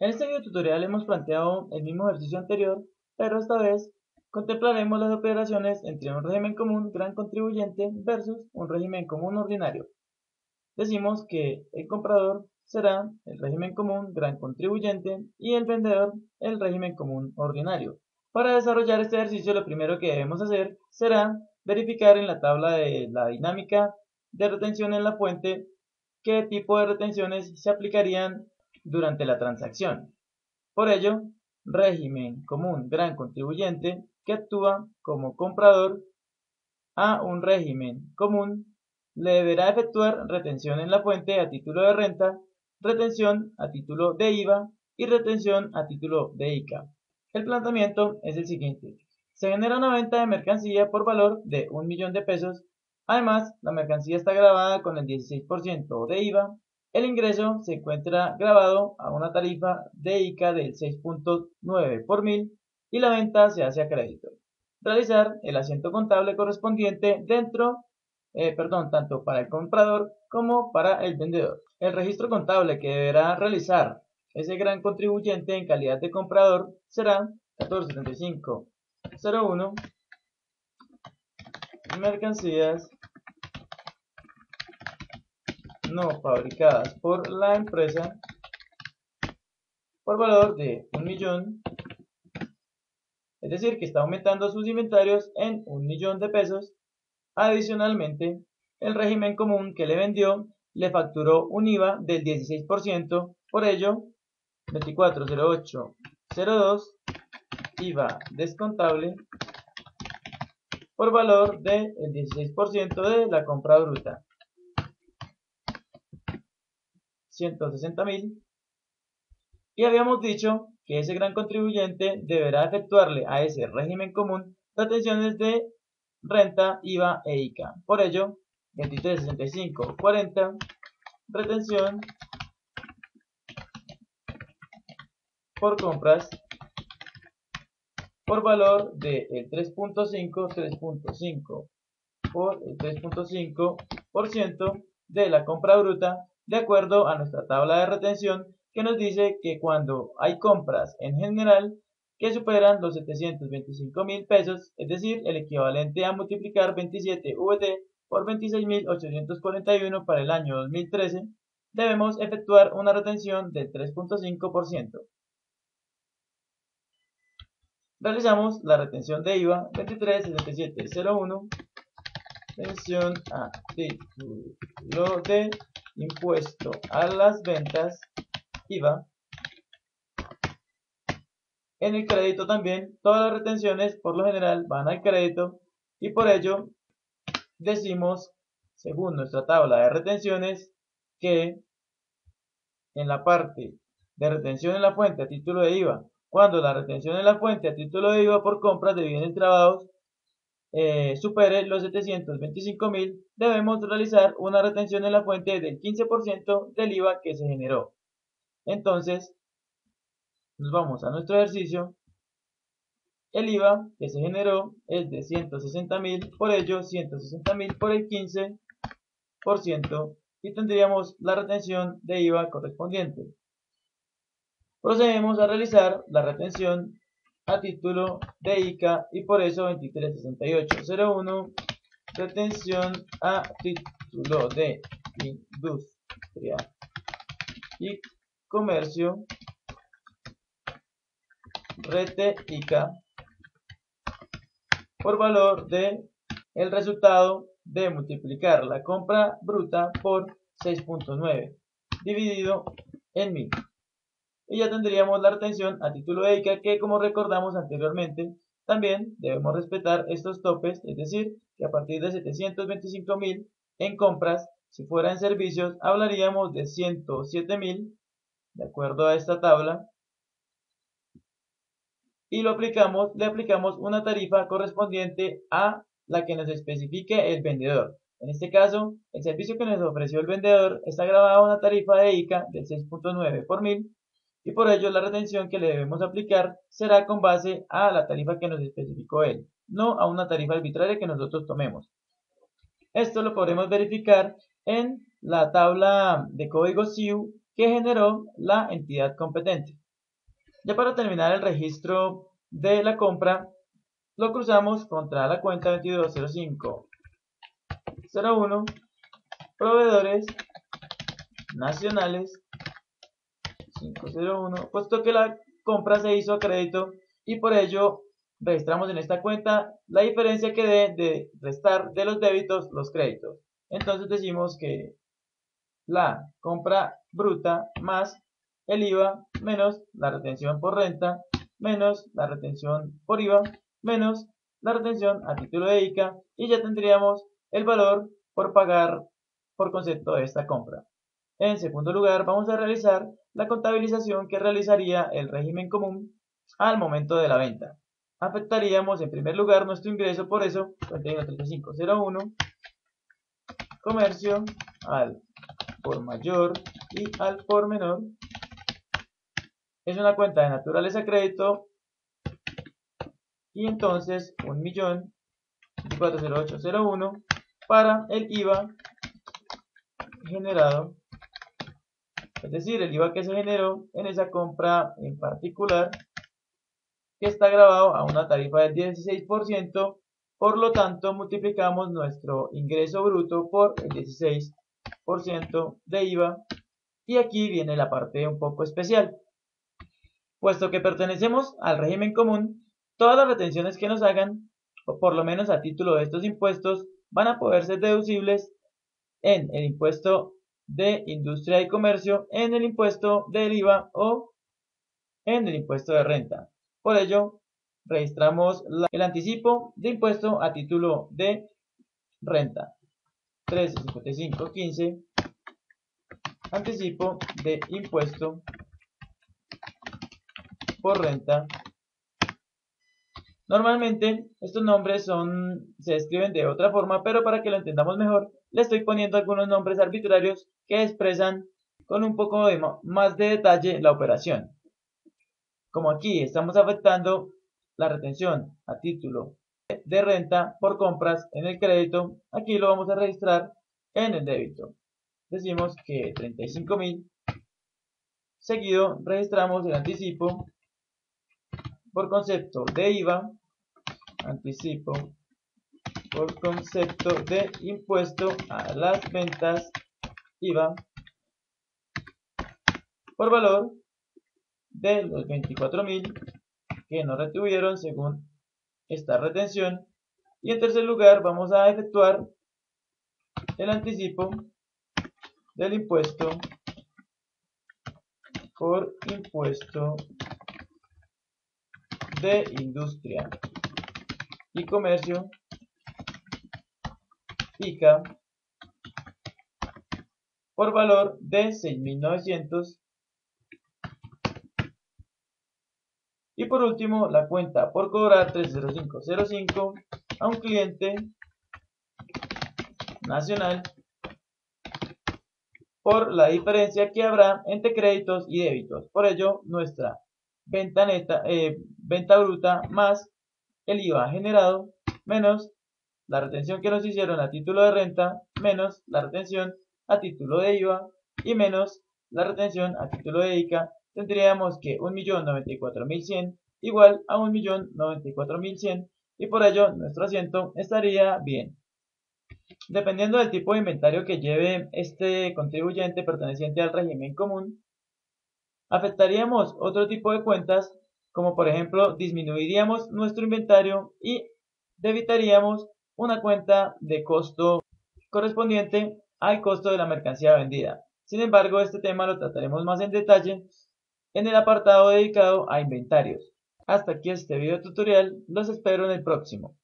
En este video tutorial hemos planteado el mismo ejercicio anterior, pero esta vez contemplaremos las operaciones entre un régimen común gran contribuyente versus un régimen común ordinario. Decimos que el comprador será el régimen común gran contribuyente y el vendedor el régimen común ordinario. Para desarrollar este ejercicio lo primero que debemos hacer será verificar en la tabla de la dinámica de retención en la fuente qué tipo de retenciones se aplicarían durante la transacción. Por ello, régimen común gran contribuyente que actúa como comprador a un régimen común le deberá efectuar retención en la fuente a título de renta, retención a título de IVA y retención a título de ICA. El planteamiento es el siguiente. Se genera una venta de mercancía por valor de 1 millón de pesos. Además, la mercancía está grabada con el 16% de IVA. El ingreso se encuentra grabado a una tarifa de ICA del 6.9 por mil y la venta se hace a crédito. Realizar el asiento contable correspondiente tanto para el comprador como para el vendedor. El registro contable que deberá realizar ese gran contribuyente en calidad de comprador será 147501 mercancías no fabricadas por la empresa por valor de 1 millón, es decir, que está aumentando sus inventarios en 1 millón de pesos. Adicionalmente, el régimen común que le vendió le facturó un IVA del 16%, por ello, 240802 IVA descontable por valor del 16% de la compra bruta, 160.000. Y habíamos dicho que ese gran contribuyente deberá efectuarle a ese régimen común retenciones de renta, IVA e ICA. Por ello, 236540 retención por compras por valor del 3.5 por el 3.5% de la compra bruta, de acuerdo a nuestra tabla de retención que nos dice que cuando hay compras en general que superan los 725.000 pesos, es decir, el equivalente a multiplicar 27 VT por 26.841 para el año 2013, debemos efectuar una retención del 3.5%. Realizamos la retención de IVA 236701, retención a título de impuesto a las ventas, IVA. En el crédito también, todas las retenciones por lo general van al crédito y por ello decimos, según nuestra tabla de retenciones, que en la parte de retención en la fuente a título de IVA, cuando la retención en la fuente a título de IVA por compras de bienes grabados supere los 725.000, debemos realizar una retención en la fuente del 15% del IVA que se generó. Entonces, nos vamos a nuestro ejercicio. El IVA que se generó es de 160.000, por ello 160.000 por el 15% y tendríamos la retención de IVA correspondiente. Procedemos a realizar la retención a título de ICA y por eso 236801 retención a título de industria y comercio, rete ICA, por valor de el resultado de multiplicar la compra bruta por 6.9 dividido en 1000. Y ya tendríamos la retención a título de ICA que, como recordamos anteriormente, también debemos respetar estos topes, es decir, que a partir de 725.000 en compras, si fuera en servicios, hablaríamos de 107.000, de acuerdo a esta tabla, y le aplicamos una tarifa correspondiente a la que nos especifique el vendedor. En este caso, el servicio que nos ofreció el vendedor está grabado a una tarifa de ICA del 6.9 por mil, y por ello la retención que le debemos aplicar será con base a la tarifa que nos especificó él, no a una tarifa arbitraria que nosotros tomemos. Esto lo podremos verificar en la tabla de código SIU que generó la entidad competente. Ya para terminar el registro de la compra, lo cruzamos contra la cuenta 220501 proveedores nacionales 501, puesto que la compra se hizo a crédito y por ello registramos en esta cuenta la diferencia que dé de restar de los débitos los créditos. Entonces decimos que la compra bruta más el IVA menos la retención por renta menos la retención por IVA menos la retención a título de ICA, y ya tendríamos el valor por pagar por concepto de esta compra. En segundo lugar, vamos a realizar la contabilización que realizaría el régimen común al momento de la venta. Afectaríamos en primer lugar nuestro ingreso, por eso 313501 comercio al por mayor y al por menor. Es una cuenta de naturaleza crédito y entonces 1.024.0801 para el IVA generado, es decir, el IVA que se generó en esa compra en particular, que está grabado a una tarifa del 16%, por lo tanto multiplicamos nuestro ingreso bruto por el 16% de IVA, y aquí viene la parte un poco especial. Puesto que pertenecemos al régimen común, todas las retenciones que nos hagan, o por lo menos a título de estos impuestos, van a poder ser deducibles en el impuesto de industria y comercio, en el impuesto del IVA o en el impuesto de renta. Por ello, registramos el anticipo de impuesto a título de renta. 135515, anticipo de impuesto por renta. Normalmente estos nombres se escriben de otra forma, pero para que lo entendamos mejor, le estoy poniendo algunos nombres arbitrarios que expresan con un poco más de detalle la operación. Como aquí estamos afectando la retención a título de renta por compras en el crédito, aquí lo vamos a registrar en el débito. Decimos que 35.000, seguido registramos el anticipo por concepto de IVA, anticipo por concepto de impuesto a las ventas IVA, por valor de los 24.000 que no retuvieron según esta retención. Y en tercer lugar vamos a efectuar el anticipo del impuesto por impuesto de industria y comercio ICA por valor de 6.900. Y por último, la cuenta por cobrar 30505 a un cliente nacional por la diferencia que habrá entre créditos y débitos. Por ello, nuestra venta neta, venta bruta más el IVA generado menos la retención que nos hicieron a título de renta menos la retención a título de IVA y menos la retención a título de ICA, tendríamos que 1.094.100 igual a 1.094.100, y por ello nuestro asiento estaría bien. Dependiendo del tipo de inventario que lleve este contribuyente perteneciente al régimen común, afectaríamos otro tipo de cuentas, como por ejemplo disminuiríamos nuestro inventario y debitaríamos una cuenta de costo correspondiente al costo de la mercancía vendida. Sin embargo, este tema lo trataremos más en detalle en el apartado dedicado a inventarios. Hasta aquí este video tutorial, los espero en el próximo.